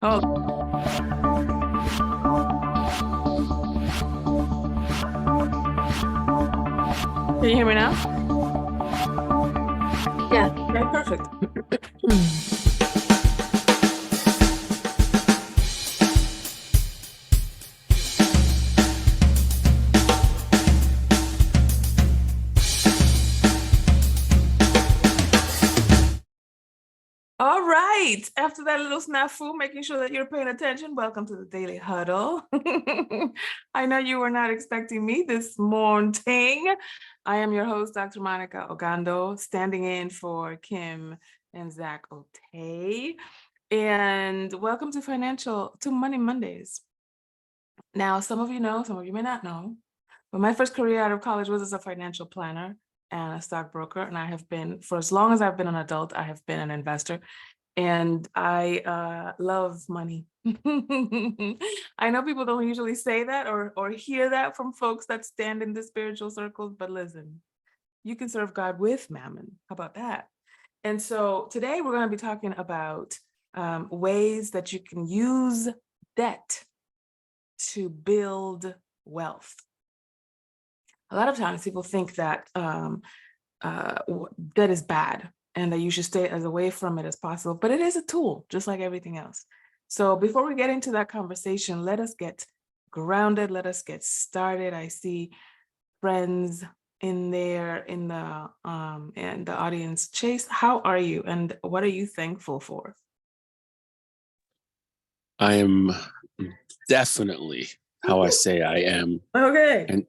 Oh, can you hear me now? Yeah. Okay, perfect. All right. After that little snafu, making sure that you're paying attention, welcome to the Daily Huddle. I know you were not expecting me this morning. I am your host, Dr. Monikah Ogando, standing in for Kim and Zach Otay. And welcome to Money Mondays. Now, some of you know, some of you may not know, but my first career out of college was as a financial planner and a stockbroker. And I have been, for as long as I've been an adult, I have been an investor. And I love money. I know people don't usually say that or hear that from folks that stand in the spiritual circles, but listen, you can serve God with mammon. How about that? And so today we're going to be talking about ways that you can use debt to build wealth. A lot of times people think that debt is bad and that you should stay as away from it as possible, but it is a tool, just like everything else. So before we get into that conversation, let us get grounded. Let us get started. I see friends in there in the audience. Chase, how are you? And what are you thankful for? I am definitely how I say I am. Okay.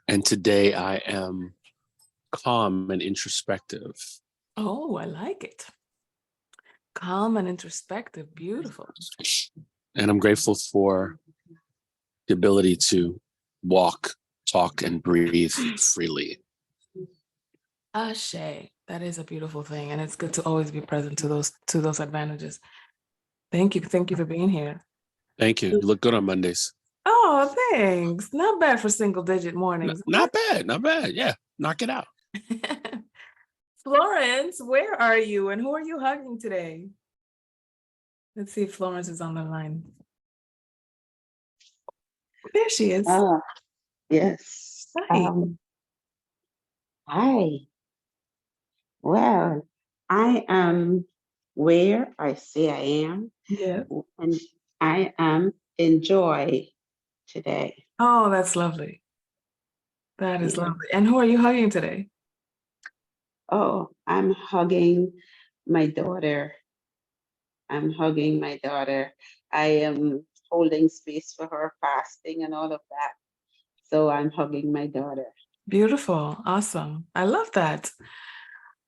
And today I am calm and introspective. Oh, I like it. Calm and introspective. Beautiful. And I'm grateful for the ability to walk, talk, and breathe freely. Ashe. That is a beautiful thing. And it's good to always be present to those advantages. Thank you. Thank you for being here. Thank you. You look good on Mondays. Oh, thanks. Not bad for single digit mornings. Not bad. Not bad. Yeah. Knock it out. Florence, where are you and who are you hugging today? Let's see if Florence is on the line. There she is. Yes. Hi. Hi. Well, I am where I say I am. Yeah. And I am in joy today. Oh, that's lovely. That is Yeah. lovely. And who are you hugging today? Oh, I'm hugging my daughter. I'm hugging my daughter. I am holding space for her, fasting and all of that. So I'm hugging my daughter. Beautiful. Awesome. I love that.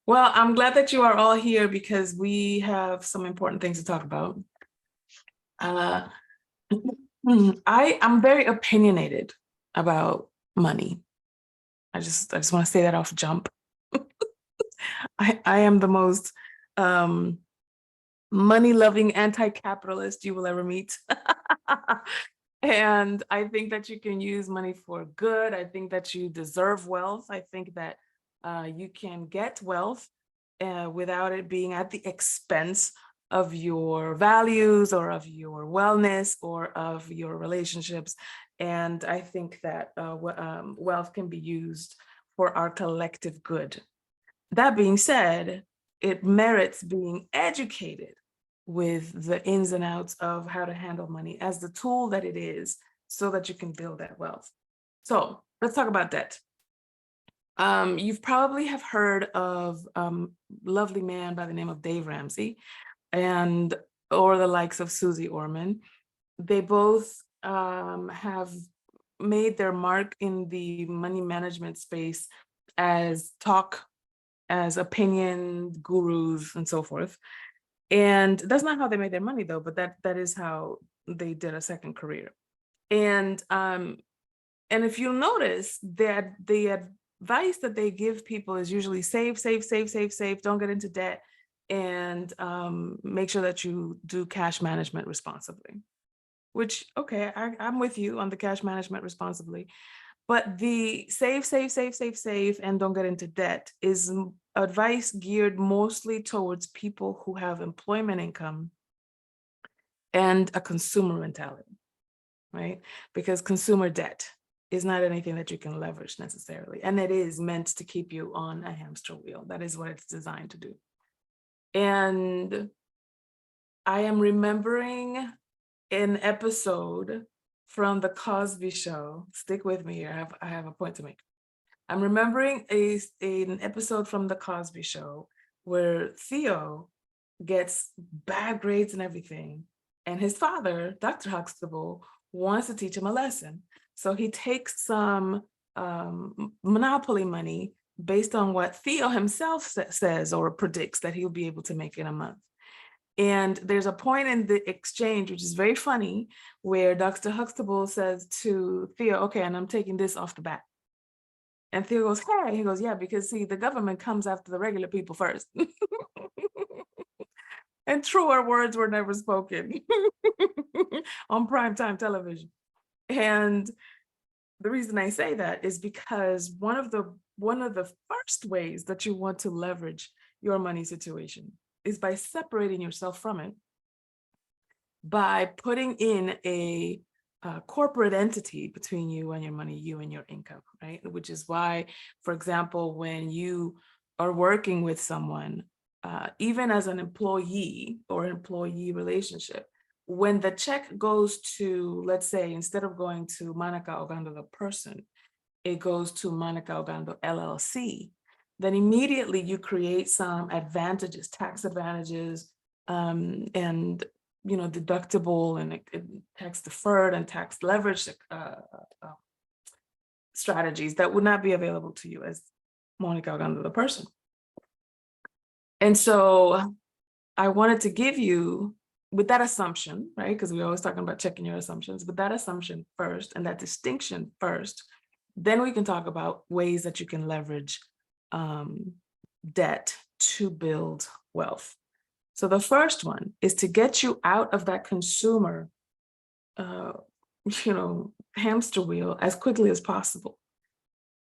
Well, I'm glad that you are all here because we have some important things to talk about. I'm very opinionated about money. I just want to say that off jump. I am the most money-loving anti-capitalist you will ever meet. And I think that you can use money for good. I think that you deserve wealth. I think that you can get wealth without it being at the expense of your values or of your wellness or of your relationships. And I think that wealth can be used for our collective good. That being said, it merits being educated with the ins and outs of how to handle money as the tool that it is so that you can build that wealth. So let's talk about debt. You've probably have heard of a lovely man by the name of Dave Ramsey or the likes of Susie Orman. They both have made their mark in the money management space as opinion gurus and so forth. And that's not how they made their money though, but that is how they did a second career. And if you notice that the advice that they give people is usually save, don't get into debt, and make sure that you do cash management responsibly. Which, okay, I'm with you on the cash management responsibly. But the save, and don't get into debt is advice geared mostly towards people who have employment income and a consumer mentality, right? Because consumer debt is not anything that you can leverage necessarily. And it is meant to keep you on a hamster wheel. That is what it's designed to do. And I am remembering an episode from the Cosby Show. Stick with me here. I have a point to make. I'm remembering an episode from the Cosby Show where Theo gets bad grades and everything. And his father, Dr. Huxtable, wants to teach him a lesson. So he takes some monopoly money based on what Theo himself says or predicts that he'll be able to make in a month. And there's a point in the exchange, which is very funny, where Dr. Huxtable says to Theo, okay, and I'm taking this off the bat. And Theo goes, hey, he goes, yeah, because see, the government comes after the regular people first. And truer words were never spoken on primetime television. And the reason I say that is because one of the first ways that you want to leverage your money situation is by separating yourself from it, by putting in a corporate entity between you and your money, you and your income, right? Which is why, for example, when you are working with someone, even as an employee or employee relationship, when the check goes to, let's say, instead of going to Monikah Ogando, the person, it goes to Monikah Ogando, LLC, then immediately you create some advantages, tax advantages, and deductible and tax deferred and tax leverage strategies that would not be available to you as Monikah Ogando, the person. And so I wanted to give you, with that assumption, right? Because we're always talking about checking your assumptions, with that assumption first and that distinction first, then we can talk about ways that you can leverage debt to build wealth. So the first one is to get you out of that consumer, hamster wheel as quickly as possible.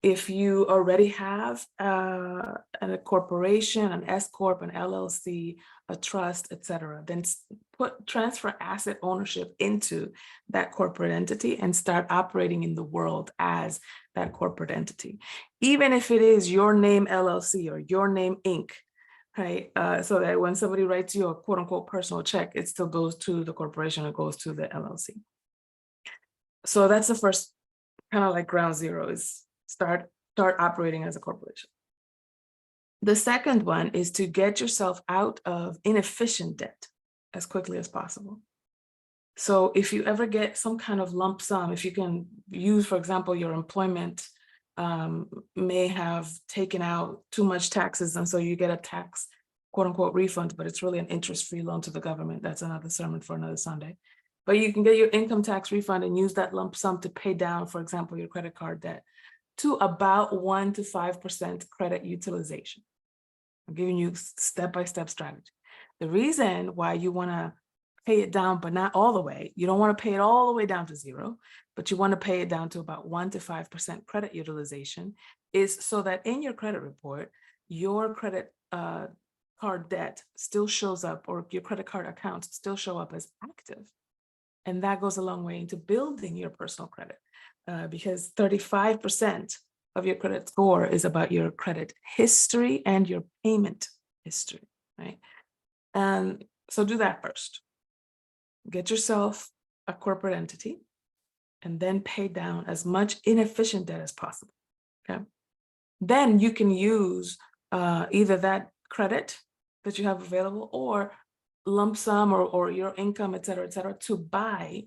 If you already have a corporation, an S Corp, an LLC, a trust, etc., then transfer asset ownership into that corporate entity and start operating in the world as that corporate entity. Even if it is your name LLC or your name Inc., right? So that when somebody writes you a quote unquote personal check, it still goes to the corporation, it goes to the LLC. So that's the first kind of like ground zero, is start operating as a corporation. The second one is to get yourself out of inefficient debt as quickly as possible. So if you ever get some kind of lump sum, if you can use, for example, your employment may have taken out too much taxes, and so you get a tax quote unquote refund, but it's really an interest-free loan to the government. That's another sermon for another Sunday. But you can get your income tax refund and use that lump sum to pay down, for example, your credit card debt to about 1 to 5% credit utilization. I'm giving you step-by-step strategy. The reason why you want to pay it down, but not all the way, you don't want to pay it all the way down to zero, but you want to pay it down to about 1 to 5% credit utilization, is so that in your credit report, your credit card debt still shows up, or your credit card accounts still show up as active. And that goes a long way into building your personal credit. Because 35% of your credit score is about your credit history and your payment history, right? And so do that first. Get yourself a corporate entity and then pay down as much inefficient debt as possible, okay? Then you can use either that credit that you have available or lump sum or your income, et cetera, to buy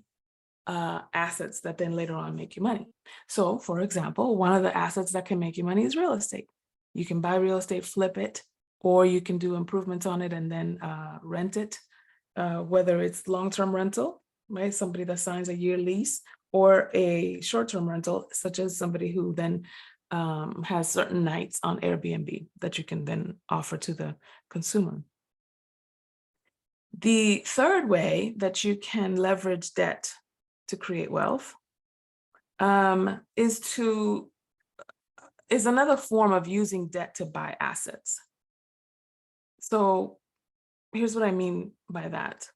assets that then later on make you money. So for example, one of the assets that can make you money is real estate. You can buy real estate, flip it, or you can do improvements on it and then rent it, whether it's long-term rental, right? Somebody that signs a year lease, or a short-term rental, such as somebody who then has certain nights on Airbnb that you can then offer to the consumer. The third way that you can leverage debt to create wealth is another form of using debt to buy assets. So here's what I mean by that.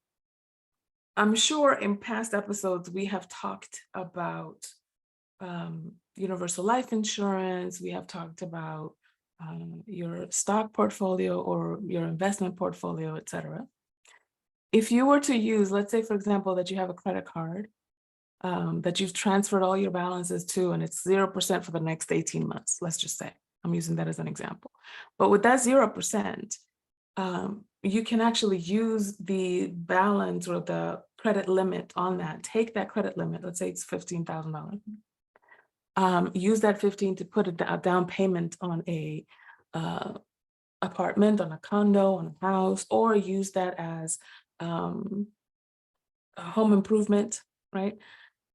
I'm sure in past episodes, we have talked about universal life insurance. We have talked about your stock portfolio or your investment portfolio, et cetera. If you were to use, let's say, for example, that you have a credit card that you've transferred all your balances to, and it's 0% for the next 18 months, let's just say. I'm using that as an example. But with that 0%, you can actually use the balance or the credit limit on that. Take that credit limit, let's say it's $15,000. Use that 15 to put a down payment on a apartment, on a condo, on a house, or use that as a home improvement, right?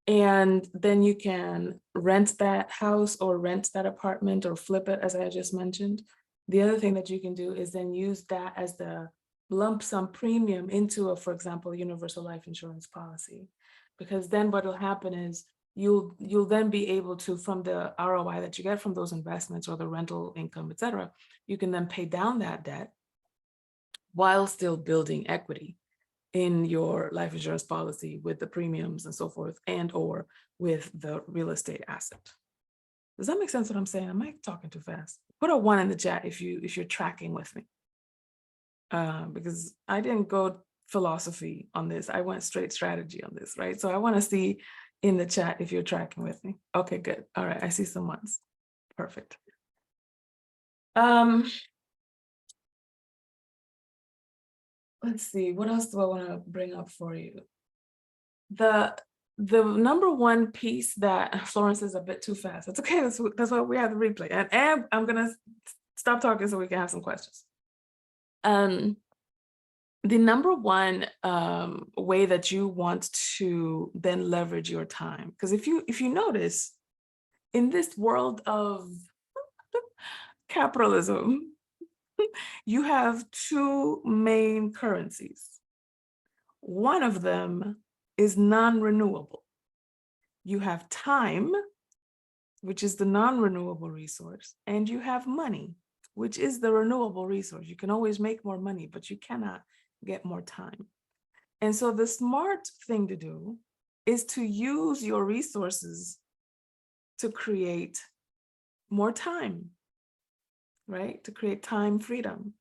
And then you can rent that house or rent that apartment or flip it, as I just mentioned. The other thing that you can do is then use that as the lump sum premium into a, for example, universal life insurance policy. Because then what will happen is you'll then be able to, from the ROI that you get from those investments or the rental income, et cetera, you can then pay down that debt while still building equity in your life insurance policy with the premiums and so forth, and or with the real estate asset. Does that make sense what I'm saying? Am I talking too fast? Put a 1 in the chat if you're tracking with me. Because I didn't go philosophy on this. I went straight strategy on this, right? So I want to see in the chat if you're tracking with me. Okay, good. All right, I see some ones. Perfect. Let's see, what else do I want to bring up for you? The number one piece that Florence is a bit too fast. It's okay. That's why we have the replay. And I'm gonna stop talking so we can have some questions. The number one way that you want to then leverage your time, because if you notice, in this world of capitalism, you have two main currencies. One of them is non-renewable. You have time, which is the non-renewable resource, and you have money, which is the renewable resource. You can always make more money, but you cannot get more time. And so the smart thing to do is to use your resources to create more time, right? To create time freedom.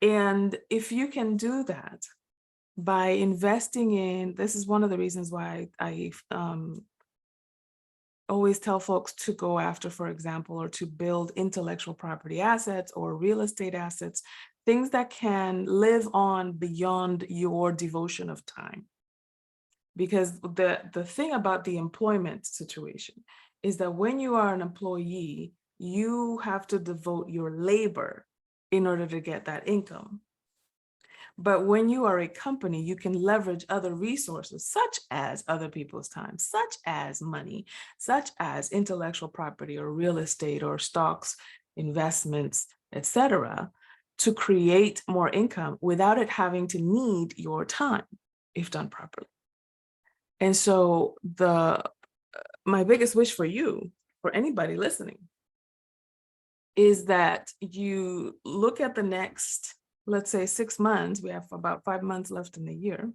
And if you can do that by investing in, this is one of the reasons why I always tell folks to go after, for example, or to build intellectual property assets or real estate assets, things that can live on beyond your devotion of time. Because the thing about the employment situation is that when you are an employee, you have to devote your labor in order to get that income. But when you are a company, you can leverage other resources, such as other people's time, such as money, such as intellectual property or real estate or stocks, investments, etc., to create more income without it having to need your time if done properly. And so my biggest wish for you, for anybody listening, is that you look at the next, let's say 6 months, we have about 5 months left in the year,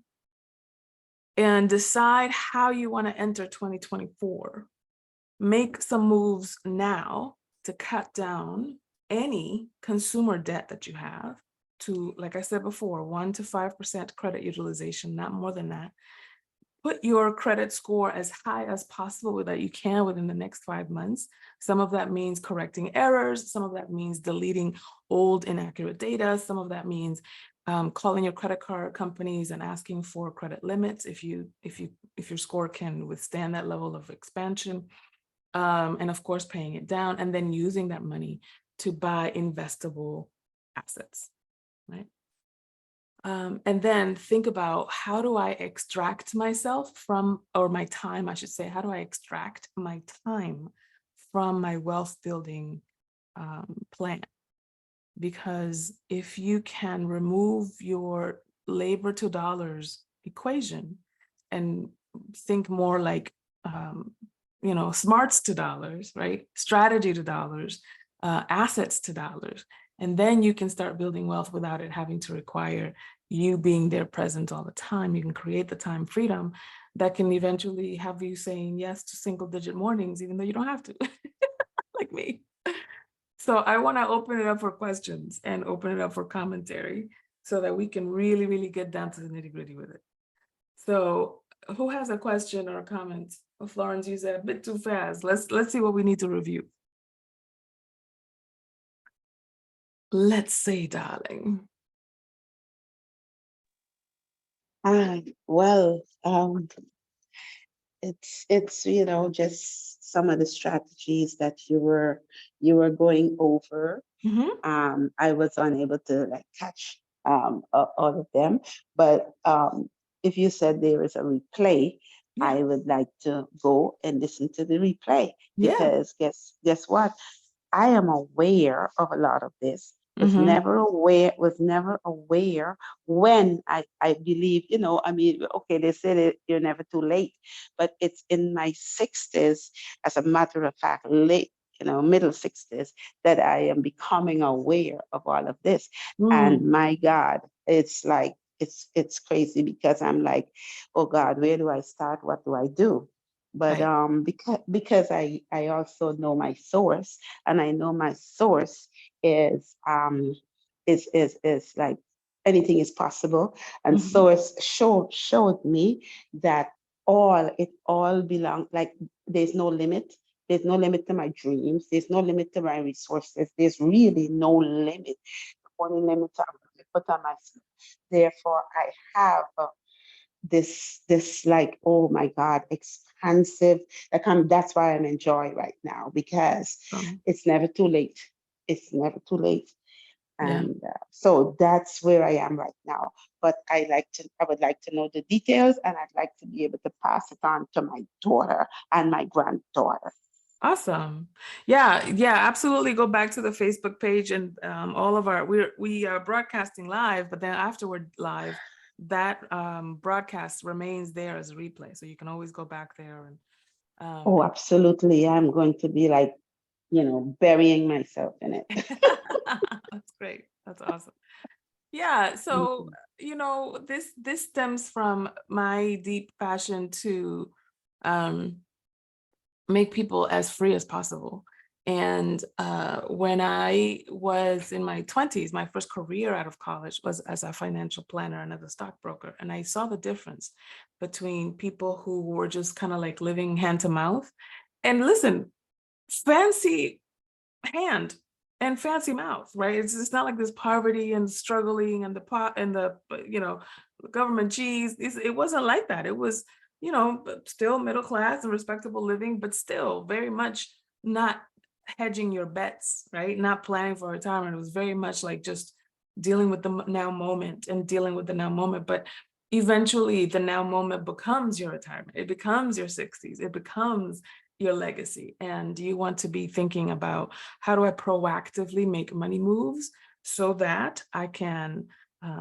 and decide how you want to enter 2024. Make some moves now to cut down any consumer debt that you have to, like I said before, 1 to 5% credit utilization, not more than that. Put your credit score as high as possible that you can within the next 5 months. Some of that means correcting errors. Some of that means deleting old inaccurate data. Some of that means calling your credit card companies and asking for credit limits if your score can withstand that level of expansion. And of course, paying it down and then using that money to buy investable assets, right? And then think about, how do I extract myself from, or my time, I should say, how do I extract my time from my wealth building plan? Because if you can remove your labor to dollars equation and think more like, smarts to dollars, right? Strategy to dollars, assets to dollars. And then you can start building wealth without it having to require you being there present all the time, you can create the time freedom that can eventually have you saying yes to single-digit mornings, even though you don't have to, like me. So I want to open it up for questions and open it up for commentary so that we can really, really get down to the nitty-gritty with it. So who has a question or a comment? Oh, Florence, you said a bit too fast. Let's see what we need to review. Let's see, darling. Well, it's just some of the strategies that you were going over. I was unable to like catch all of them, but if you said there is a replay, Yeah. I would like to go and listen to the replay Yeah. because guess what? I am aware of a lot of this. Was Mhm. never aware when I believe, I mean, okay, they said you're never too late, but it's in my 60s, as a matter of fact, late, middle 60s, that I am becoming aware of all of this. And my God, it's like it's crazy because I'm like, oh God, where do I start? What do I do? But Right. because I also know my source, and I know my source is like anything is possible. And Mhm. source showed me that it all belongs, like there's no limit. There's no limit to my dreams. There's no limit to my resources. There's really no limit. The only limit I put on myself. Therefore, I have this like, oh my God, expansive. That's why I'm enjoying right now, because it's never too late. It's never too late. Yeah. And so that's where I am right now. But I would like to know the details, and I'd like to be able to pass it on to my daughter and my granddaughter. Awesome. Yeah, absolutely. Go back to the Facebook page, and all of we are broadcasting live, but then afterward live, that broadcast remains there as a replay. So you can always go back there and Oh, absolutely. I'm going to be like, burying myself in it. That's great. That's awesome. Yeah. So, this stems from my deep passion to make people as free as possible. And when I was in my 20s, my first career out of college was as a financial planner and as a stockbroker. And I saw the difference between people who were just kind of like living hand to mouth. And listen, fancy hand and fancy mouth, right? It's not like this poverty and struggling and the pot and the government cheese. It wasn't like that. It was still middle class and respectable living, but still very much not hedging your bets, right? Not planning for retirement. It was very much like just dealing with the now moment and dealing with the now moment. But eventually the now moment becomes your retirement. It becomes your 60s. It becomes your legacy. And you want to be thinking about, how do I proactively make money moves so that I can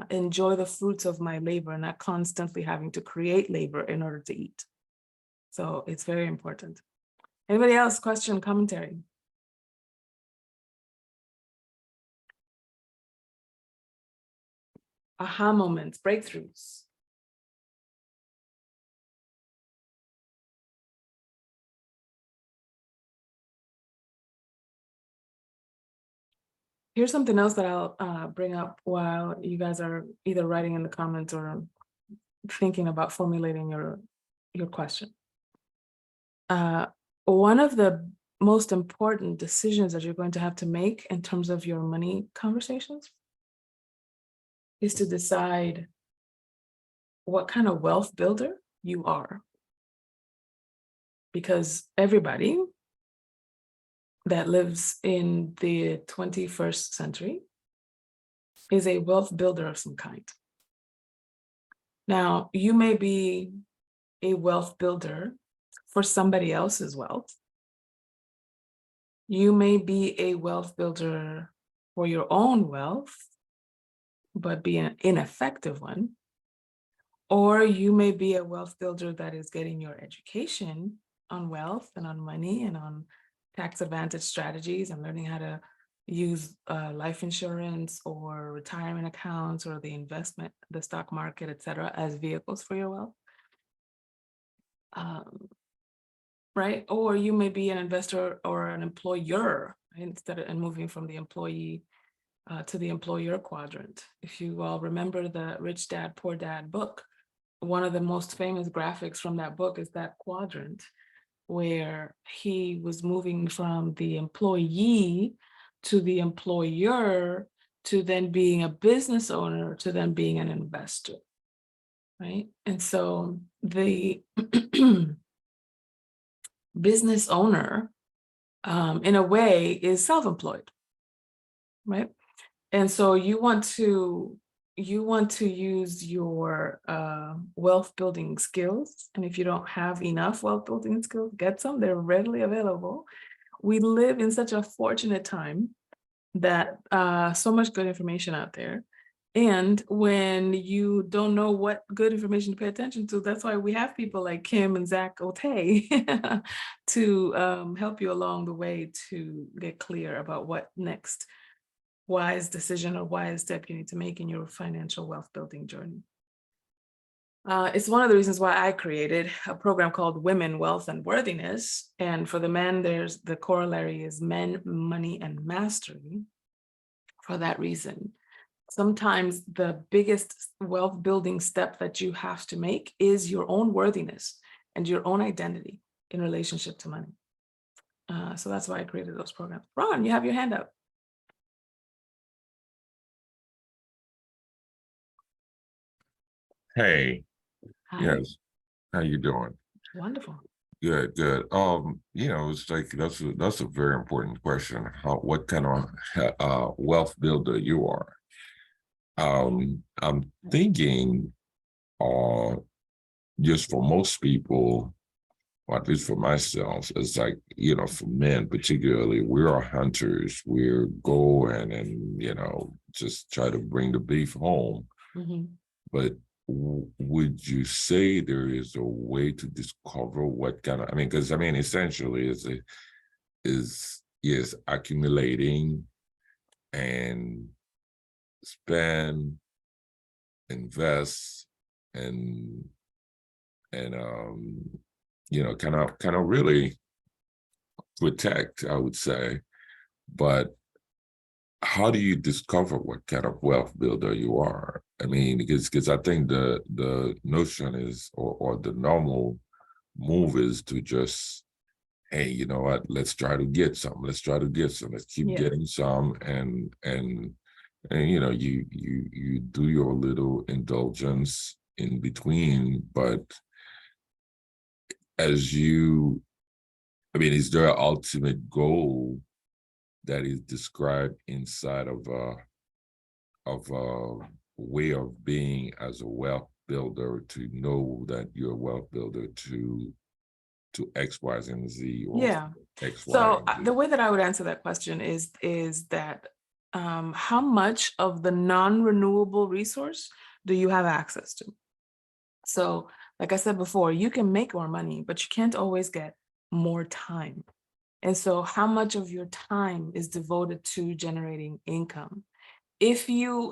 enjoy the fruits of my labor and not constantly having to create labor in order to eat. So it's very important. Anybody else? Question, commentary? Aha moments, breakthroughs. Here's something else that I'll bring up while you guys are either writing in the comments or thinking about formulating your question. One of the most important decisions that you're going to have to make in terms of your money conversations is to decide what kind of wealth builder you are. Because everybody that lives in the 21st century is a wealth builder of some kind. Now, you may be a wealth builder for somebody else's wealth. You may be a wealth builder for your own wealth, but be an ineffective one. Or you may be a wealth builder that is getting your education on wealth and on money and on tax advantage strategies and learning how to use life insurance or retirement accounts or the stock market, etc., as vehicles for your wealth. Right? Or you may be an investor or an employer, right? Instead of moving from the employee to the employer quadrant. If you all remember the Rich Dad, Poor Dad book, one of the most famous graphics from that book is that quadrant where he was moving from the employee to the employer to then being a business owner to then being an investor, right? And so the business owner, in a way, is self-employed, right? And so you want to use your wealth building skills. And if you don't have enough wealth building skills, get some, they're readily available. We live in such a fortunate time that so much good information out there. And when you don't know what good information to pay attention to, that's why we have people like Kim and Zach Otay to help you along the way to get clear about what next wise decision or wise step you need to make in your financial wealth building journey. It's one of the reasons why I created a program called Women, Wealth, and Worthiness. And for the men, there's the corollary is Men, Money, and Mastery. For that reason, sometimes the biggest wealth building step that you have to make is your own worthiness and your own identity in relationship to money. So that's why I created those programs. Ron, you have your hand up. Hey, Hi. yes, how you doing? Wonderful. Good, good. It's like that's a very important question. What kind of wealth builder you are? I'm thinking, just for most people, or at least for myself, it's like, for men particularly, we are hunters. We're going and, just try to bring the beef home. Mm-hmm. But would you say there is a way to discover what kind of, because essentially is accumulating and spend, invest, and kind of really protect, I would say. But how do you discover what kind of wealth builder you are? Because I think the notion is, or the normal move is to just, hey, you know what? Let's try to get some. Let's try to get some. Let's keep getting some, and you do your little indulgence in between. But is there an ultimate goal that is described inside of a way of being as a wealth builder, to know that you're a wealth builder to X, Y, and Z, or X, Y, So and Z? the way that I would answer that question is that how much of the non-renewable resource do you have access to? So like I said before, you can make more money, but you can't always get more time. And so how much of your time is devoted to generating income? If your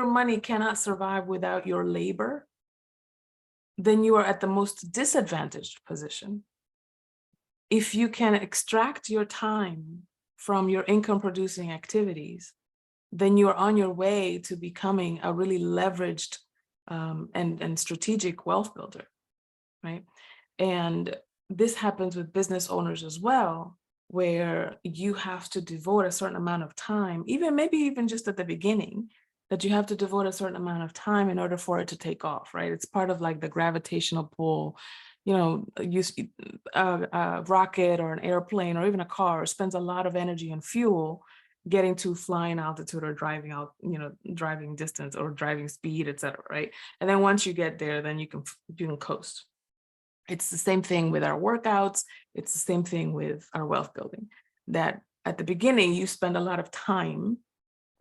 money cannot survive without your labor, then you are at the most disadvantaged position. If you can extract your time from your income producing activities, then you are on your way to becoming a really leveraged and strategic wealth builder, right? And this happens with business owners as well, where you have to devote a certain amount of time, maybe even just at the beginning, that you have to devote a certain amount of time in order for it to take off, right? It's part of like the gravitational pull. A rocket or an airplane or even a car spends a lot of energy and fuel getting to flying altitude or driving distance or driving speed, et cetera, right? And then once you get there, then you can coast. It's the same thing with our workouts. It's the same thing with our wealth building, that at the beginning, you spend a lot of time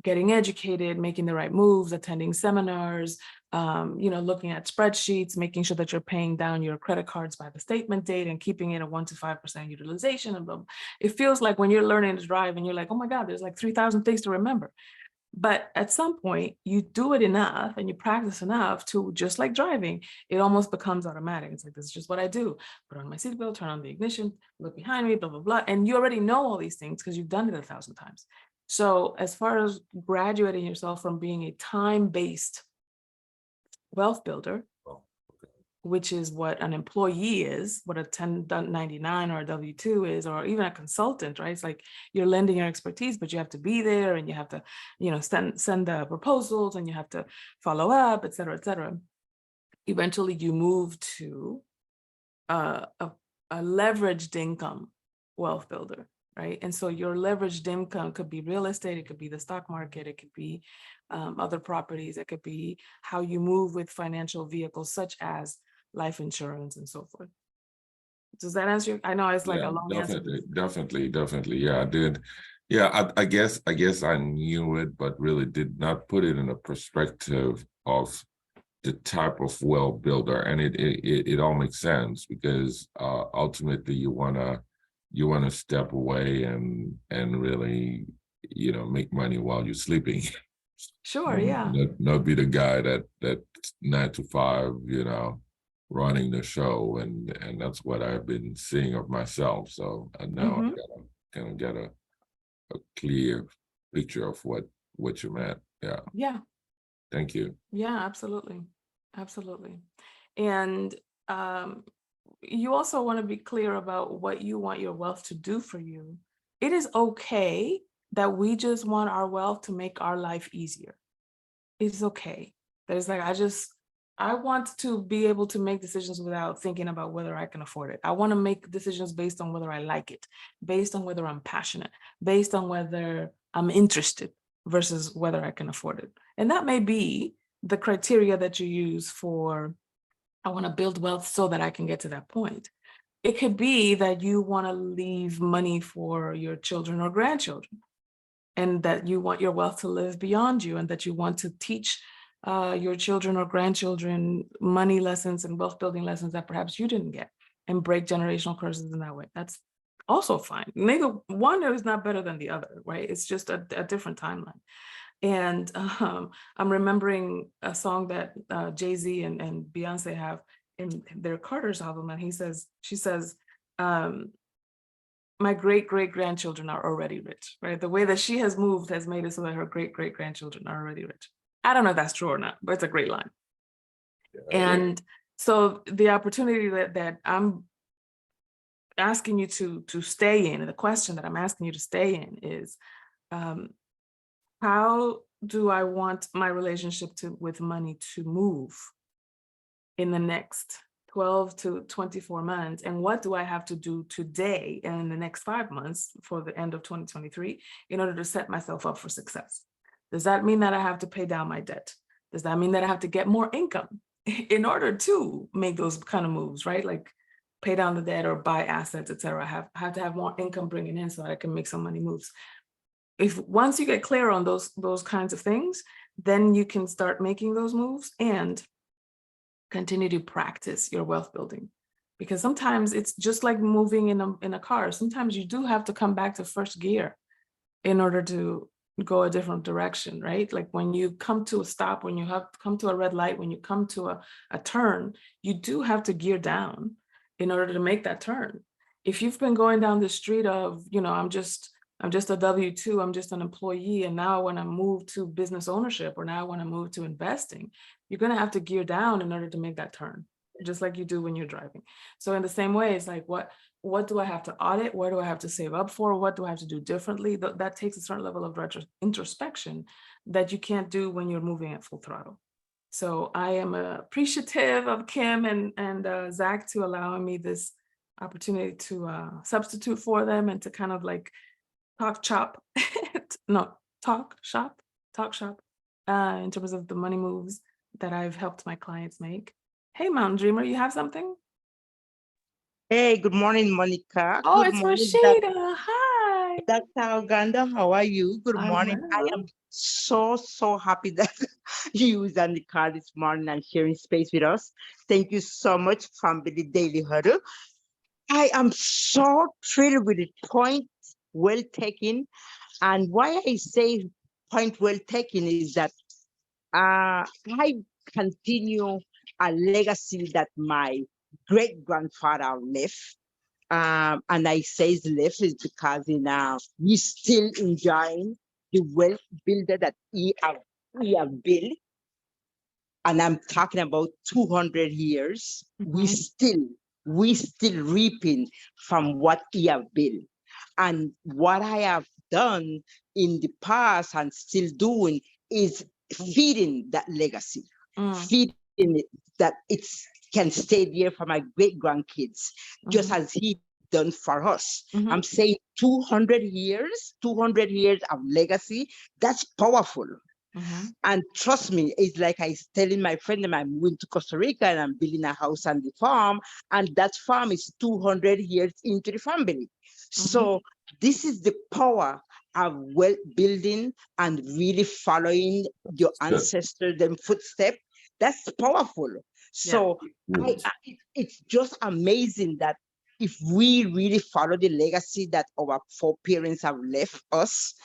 getting educated, making the right moves, attending seminars, looking at spreadsheets, making sure that you're paying down your credit cards by the statement date and keeping it at 1 to 5% utilization. And blah, blah. It feels like when you're learning to drive and you're like, oh my God, there's like 3,000 things to remember. But at some point, you do it enough and you practice enough to, just like driving, it almost becomes automatic. It's like, this is just what I do. Put on my seatbelt, turn on the ignition, look behind me, blah, blah, blah. And you already know all these things because you've done it 1,000 times. So as far as graduating yourself from being a time-based wealth builder, which is what an employee is, what a 1099 or a W-2 is, or even a consultant, right? It's like you're lending your expertise, but you have to be there and you have to, send the proposals and you have to follow up, et cetera, et cetera. Eventually you move to a leveraged income wealth builder, right? And so your leveraged income could be real estate, it could be the stock market, it could be other properties, it could be how you move with financial vehicles such as life insurance and so forth. Does that answer? I know it's like a long answer. Definitely. Yeah, I did. Yeah, I guess I knew it, but really did not put it in a perspective of the type of wealth builder. And it all makes sense because ultimately you wanna step away and really, make money while you're sleeping. Sure, yeah. Not be the guy that 9 to 5, running the show, and that's what I've been seeing of myself. So now I gotta kind of get a clear picture of what you meant. Yeah. Yeah. Thank you. Yeah, absolutely. And you also want to be clear about what you want your wealth to do for you. It is okay that we just want our wealth to make our life easier. It's okay. There's like, I want to be able to make decisions without thinking about whether I can afford it. I want to make decisions based on whether I like it, based on whether I'm passionate, based on whether I'm interested versus whether I can afford it. And that may be the criteria that you use for, I want to build wealth so that I can get to that point. It could be that you want to leave money for your children or grandchildren, and that you want your wealth to live beyond you, and that you want to teach your children or grandchildren money lessons and wealth building lessons that perhaps you didn't get, and break generational curses in that way. That's also fine. Neither one is not better than the other, right? It's just a different timeline. And I'm remembering a song that Jay-Z and Beyonce have in their Carter's album, and she says, my great-great-grandchildren are already rich, right? The way that she has moved has made it so that her great-great-grandchildren are already rich. I don't know if that's true or not, but it's a great line. Yeah, and so the opportunity that I'm asking you to stay in, and the question that I'm asking you to stay in is, how do I want my relationship with money to move in the next 12 to 24 months? And what do I have to do today and in the next 5 months for the end of 2023 in order to set myself up for success? Does that mean that I have to pay down my debt? Does that mean that I have to get more income in order to make those kind of moves, right? Like pay down the debt or buy assets, et cetera. I have to have more income bringing in so that I can make some money moves. If once you get clear on those kinds of things, then you can start making those moves and continue to practice your wealth building. Because sometimes it's just like moving in a car. Sometimes you do have to come back to first gear in order to go a different direction, right? Like when you come to a stop, when you have come to a red light, when you come to a turn, you do have to gear down in order to make that turn. If you've been going down the street of, I'm just a W-2, I'm just an employee, and now I want to move to business ownership, or now I want to move to investing, you're going to have to gear down in order to make that turn, just like you do when you're driving. So in the same way, it's like, what do I have to audit? What do I have to save up for? What do I have to do differently? That takes a certain level of introspection that you can't do when you're moving at full throttle. So I am appreciative of Kim and Zach to allowing me this opportunity to substitute for them and to kind of like talk shop in terms of the money moves that I've helped my clients make. Hey, Mountain Dreamer, you have something? Hey, good morning, Monica. Oh, Good it's morning, Rashida. Hi. Dr. Ogando. How are you? Good I'm morning. I well. am so happy that you was on the call this morning and sharing space with us. Thank you so much from the Daily Huddle. I am so thrilled with the point well taken. And why I say point well taken is that I continue a legacy that my great grandfather left. And I say left is because we still enjoying the wealth builder that we have built. And I'm talking about 200 years. We still reaping from what he have built. And what I have done in the past and still doing is feeding that legacy, feeding it that it can stay there for my great grandkids, just as he done for us. I'm saying 200 years of legacy, that's powerful. And trust me, it's like I was telling my friend that I'm moving to Costa Rica and I'm building a house on the farm, and that farm is 200 years into the family. So this is the power of well building and really following your ancestors' them footsteps. That's powerful. So it's just amazing that if we really follow the legacy that our foreparents have left us,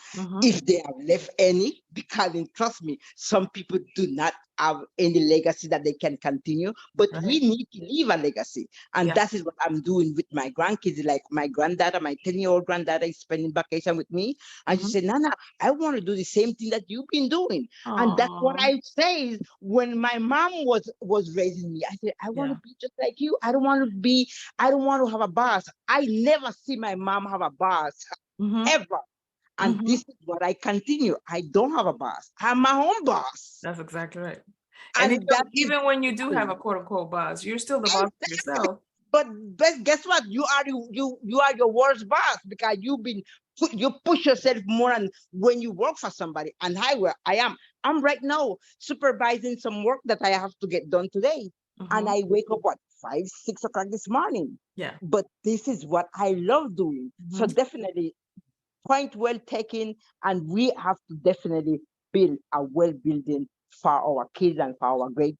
if they have left any, because and trust me, some people do not have any legacy that they can continue, but we need to leave a legacy. And that is what I'm doing with my grandkids. Like my granddaughter, my 10-year-old granddaughter is spending vacation with me. And she said, Nana, I want to do the same thing that you've been doing. And that's what I say when my mom was raising me. I said, I want to be just like you. I don't want to have a boss. I never see my mom have a boss ever. And this is what I continue. I don't have a boss. I'm my own boss. That's exactly right. And And even when you do have a quote unquote boss, you're still the boss of yourself. But guess what? You are your worst boss because you push yourself more and when you work for somebody. And I'm right now supervising some work that I have to get done today. And I wake up 5, 6 o'clock this morning. Yeah. But this is what I love doing. So definitely point well taken, and we have to definitely build a well building for our kids and for our great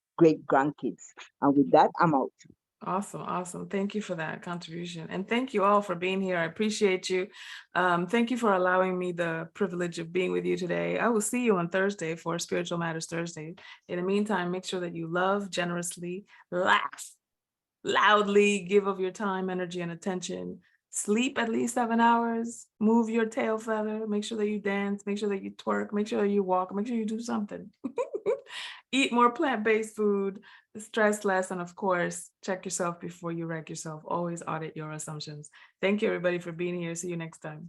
grandkids. And with that, I'm out. Awesome. Thank you for that contribution. And thank you all for being here. I appreciate you. Thank you for allowing me the privilege of being with you today. I will see you on Thursday for Spiritual Matters Thursday. In the meantime, make sure that you love generously, laugh loudly, give of your time, energy, and attention. Sleep at least 7 hours, move your tail feather, make sure that you dance, make sure that you twerk, make sure that you walk, make sure you do something. Eat more plant-based food, stress less, and of course, check yourself before you wreck yourself. Always audit your assumptions. Thank you, everybody, for being here. See you next time.